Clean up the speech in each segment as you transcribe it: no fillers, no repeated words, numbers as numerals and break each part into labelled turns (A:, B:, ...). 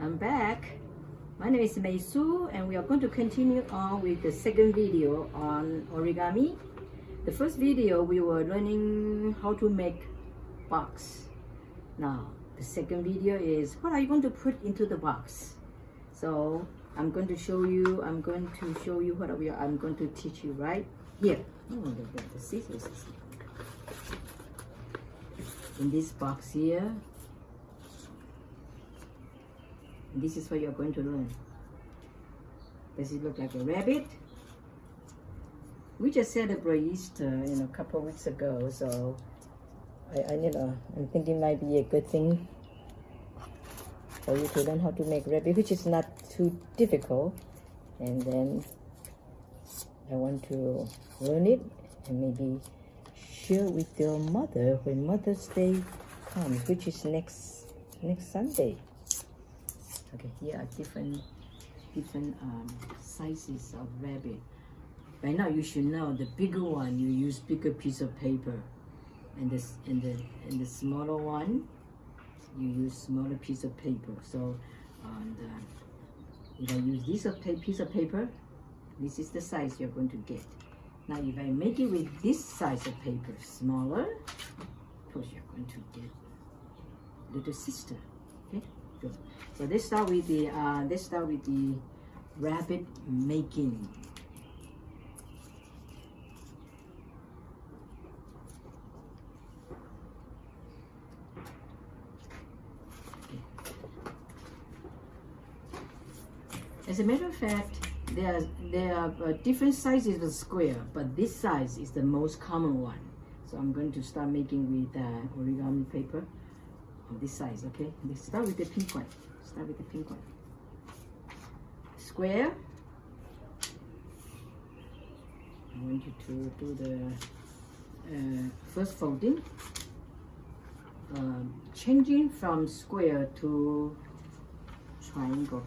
A: I'm back. My name is Mei Su, and we are going to continue on with the second video on origami. The first video we were learning how to make box. Now the second video is what are you going to put into the box. So I'm going to show you what I'm going to teach you right here. Oh, the scissors. In this box here, this is what you're going to learn. Does it look like a rabbit? We just celebrated Easter, a couple of weeks ago, so I'm thinking it might be a good thing for you to learn how to make rabbit, which is not too difficult. And then I want to learn it and maybe share with your mother when Mother's Day comes, which is next Sunday. Okay, here are different sizes of rabbit. By now you should know the bigger one you use bigger piece of paper, and the smaller one you use smaller piece of paper. So if I use this piece of paper, this is the size you're going to get. Now if I make it with this size of paper, smaller, of course you're going to get little sister. Okay, good. So let's start with the rabbit making. As a matter of fact, there are different sizes of square, but this size is the most common one. So I'm going to start making with origami paper of this size. Okay, let's start with the pink one. Square. I want you to do the first folding, changing from square to triangle.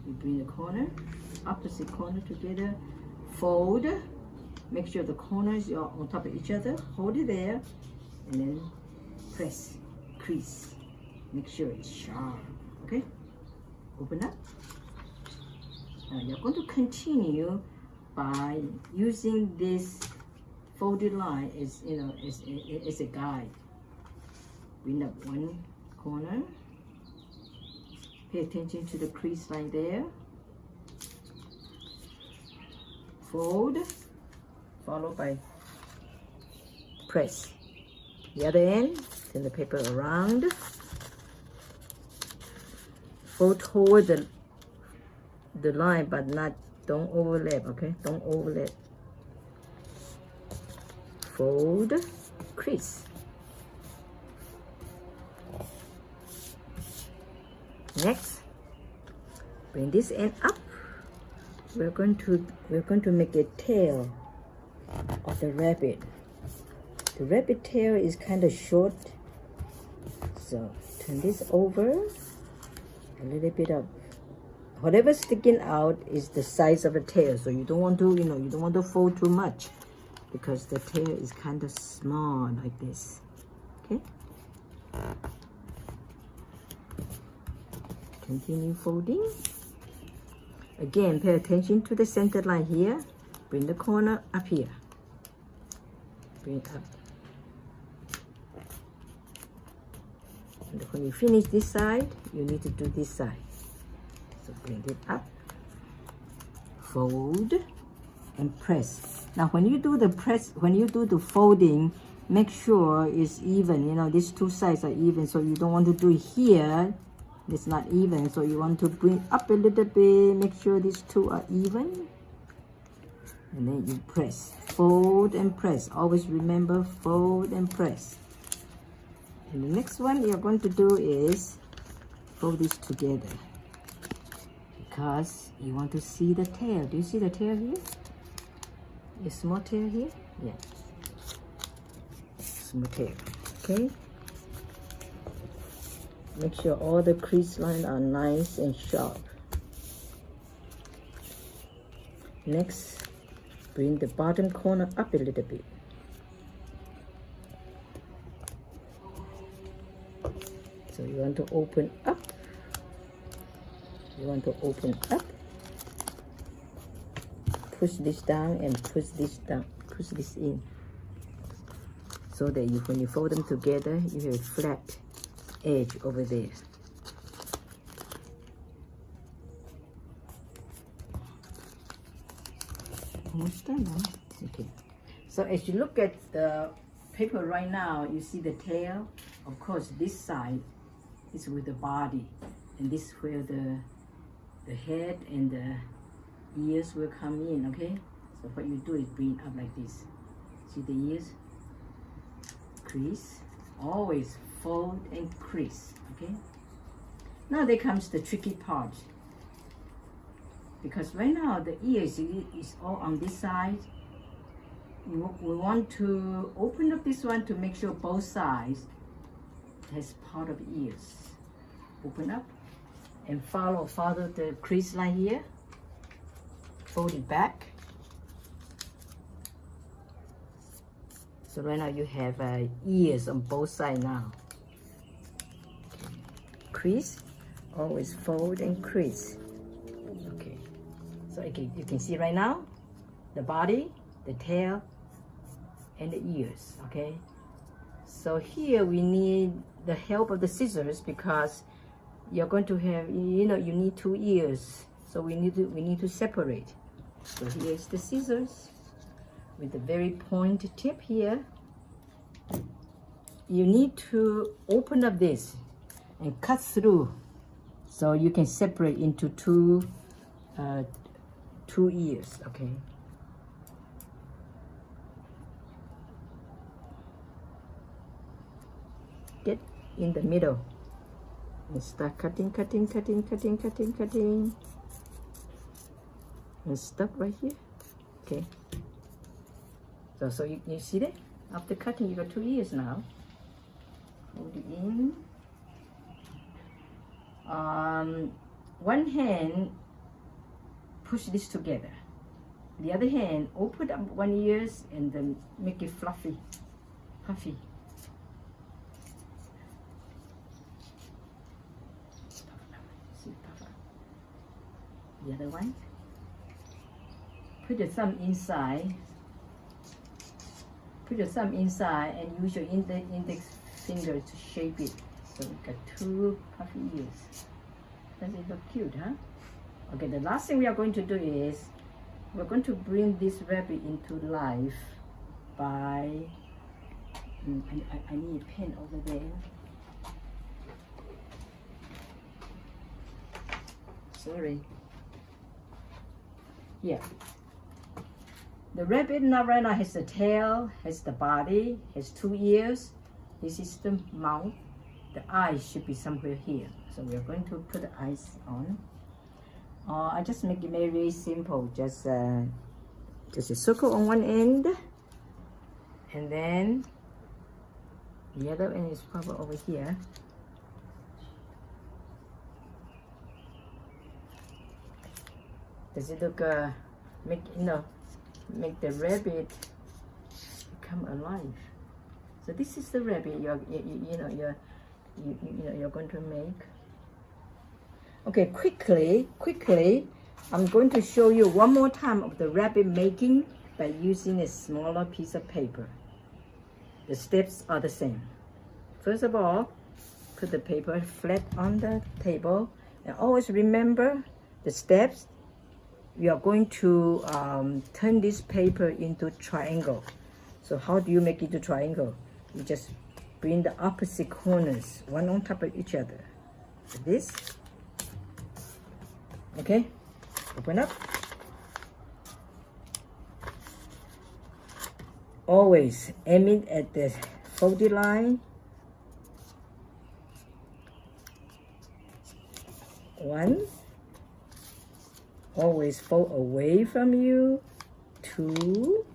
A: You bring the corner, opposite corner together, fold, make sure the corners are on top of each other, hold it there, and then press, crease, make sure it's sharp. Okay, open up. Now you're going to continue by using this folded line as as a guide. Bring up one corner. Pay attention to the crease line there. Fold, followed by press. The other end, turn the paper around. Fold toward the line, but don't overlap, okay? Don't overlap. Fold, crease. Next, bring this end up. We're going to make a tail of the rabbit. The rabbit tail is kind of short, so turn this over. A little bit of whatever's sticking out is the size of the tail. So you don't want to fold too much because the tail is kind of small like this. Okay. Continue folding. Again, pay attention to the center line here. Bring the corner up here. Bring it up. And when you finish this side, you need to do this side. So bring it up, fold, and press. Now when you do the folding, make sure it's even. These two sides are even, so you don't want to do it here. It's not even, so you want to bring up a little bit, make sure these two are even, and then you press, fold and press. Always remember, fold and press. And the next one you're going to do is fold this together because you want to see the tail. Do you see the tail here? A small tail here? Yeah. Small tail. Okay. Make sure all the crease lines are nice and sharp. Next, bring the bottom corner up a little bit. So you want to open up You want to open up, push this down and push this down, push this in, so that when you fold them together, you have a flat edge over there. Almost done, huh? Okay. So as you look at the paper right now, you see the tail. Of course, this side is with the body, and this is where the head and the ears will come in. Okay. So what you do is bring up like this. See the ears? Crease. Always fold and crease. Okay. Now there comes the tricky part. Because right now the ears is all on this side. We want to open up this one to make sure both sides has part of ears. Open up and follow the crease line here. Fold it back. So right now you have ears on both sides now. Okay. Crease, always fold and crease. Okay. So you can see right now the body, the tail, and the ears. Okay. So here we need the help of the scissors because you're going to have, you need 2 ears. So we need to separate. So here's the scissors with the very pointed tip here. You need to open up this and cut through so you can separate into two ears. Okay. Get in the middle and start cutting, and stop right here. Okay. So you see that? After cutting, you got 2 ears now. Hold it in. One hand, push this together. The other hand, open up one ears and then make it fluffy, puffy. The other one. Put your thumb inside. Put your thumb inside and use your index finger to shape it. So we got 2 puffy ears. Does it look cute, huh? Okay, the last thing we are going to do is we're going to bring this rabbit into life by I need a pen over there. Sorry. Yeah. The rabbit right now has the tail, has the body, has 2 ears. This is the mouth. The eyes should be somewhere here. So we are going to put the eyes on. I just make it very simple. Just a circle on one end, and then the other end is probably over here. Does it look make the rabbit come alive? So this is the rabbit you're going to make. Okay, quickly, I'm going to show you one more time of the rabbit making by using a smaller piece of paper. The steps are the same. First of all, put the paper flat on the table, and always remember the steps. We are going to turn this paper into triangle. So how do you make it a triangle? You just bring the opposite corners, one on top of each other. Like this. Okay, open up. Always aim it at the folded line. 1. Always fold away from you. 2.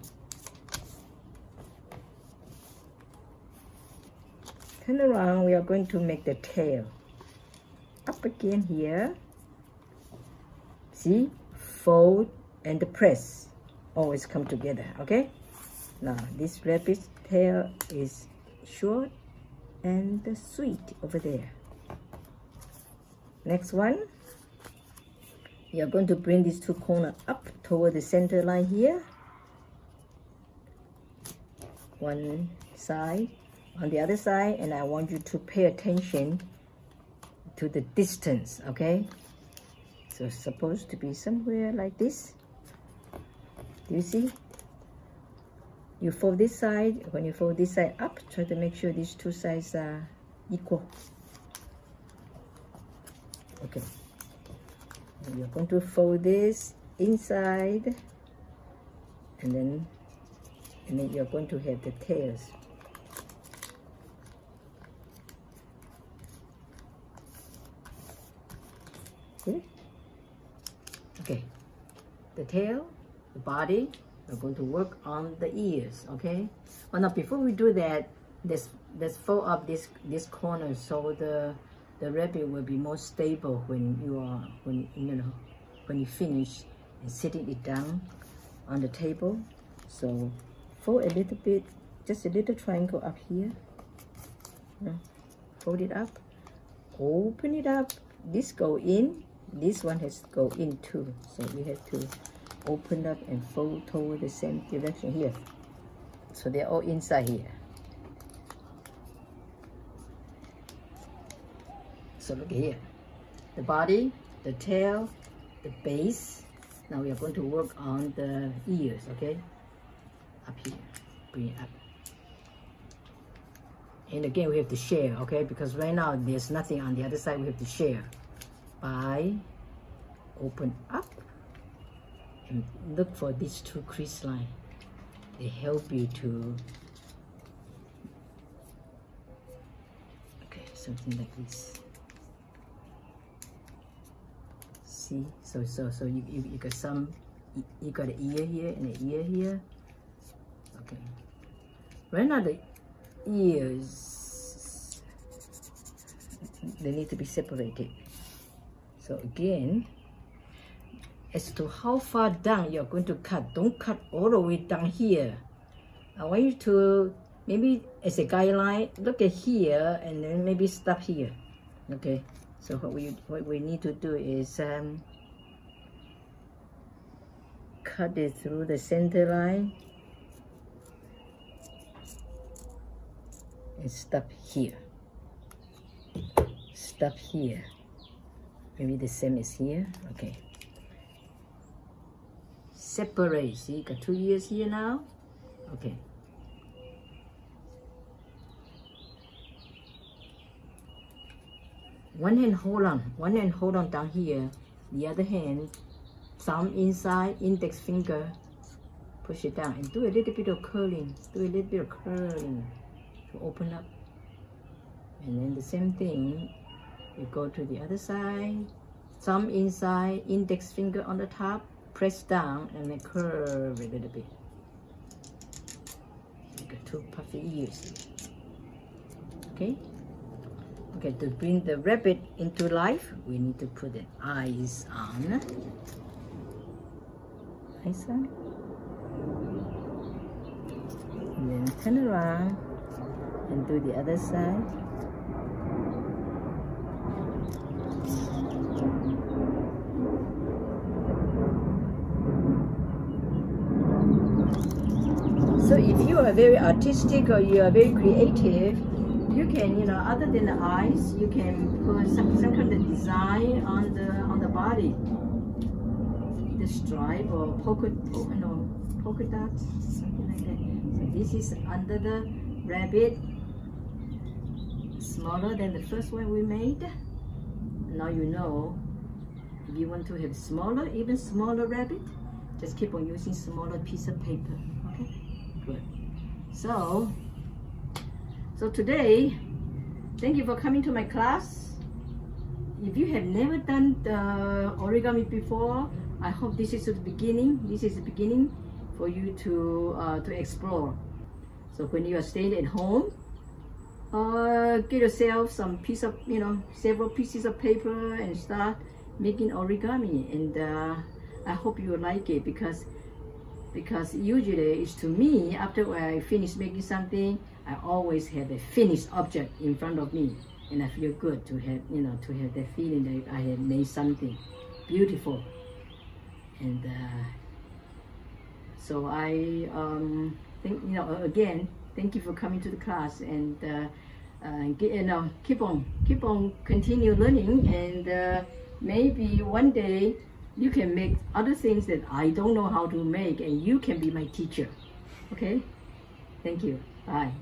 A: Turn around, we are going to make the tail. Up again here. See? Fold and press. Always come together, okay? Now, this rabbit's tail is short and sweet over there. Next one. You're going to bring these two corners up toward the center line here. One side, on the other side, and I want you to pay attention to the distance, okay? So it's supposed to be somewhere like this. Do you see? You fold this side. When you fold this side up, try to make sure these two sides are equal. Okay. And you're going to fold this inside, and then you're going to have the tails. See? Okay. The tail, the body. We're going to work on the ears, okay? Oh, now before we do that, let's fold up this corner so the rabbit will be more stable when you finish and sitting it down on the table. So fold a little bit, just a little triangle up here. Fold it up, open it up. This go in, this one has to go in too. So we have to open up and fold toward the same direction here. So they're all inside here. So look here, the body, the tail, the base. Now we are going to work on the ears, okay? Up here, bring it up. And again, we have to share, okay? Because right now there's nothing on the other side. We have to share by open up and look for these two crease lines. They help you to, okay, something like this. See, so you got some, you got an ear here and an ear here. Okay, right now the ears, they need to be separated. So again, as to how far down you're going to cut, don't cut all the way down here. I want you to, maybe as a guideline, look at here and then maybe stop here. Okay, so what we need to do is cut it through the center line and stop here. Stop here. Maybe the same as here. Okay. Separate. See, you got two ears here now. Okay. One hand hold on. One hand hold on down here. The other hand, thumb inside, index finger, push it down and do a little bit of curling. Do a little bit of curling to open up. And then the same thing. You go to the other side, thumb inside, index finger on the top, press down and then curve a little bit. You got two puffy ears. Okay? Okay, to bring the rabbit into life, we need to put the eyes on. Eyes on. And then turn around and do the other side. So if you are very artistic or you are very creative, you can, other than the eyes, you can put some kind of design on the body, the stripe or polka dots, something like that. So this is under the rabbit, smaller than the first one we made. Now you know, if you want to have smaller, even smaller rabbit, just keep on using smaller piece of paper. Okay. Good. So today, thank you for coming to my class. If you have never done the origami before, I hope this is the beginning. This is the beginning for you to explore. So when you are staying at home, get yourself some piece of, several pieces of paper and start making origami. And I hope you like it because usually it's to me, after I finish making something, I always have a finished object in front of me, and I feel good to have, to have that feeling that I have made something beautiful And so I think, again, thank you for coming to the class, and keep on continue learning, and maybe one day you can make other things that I don't know how to make, and you can be my teacher. Okay? Thank you. Bye.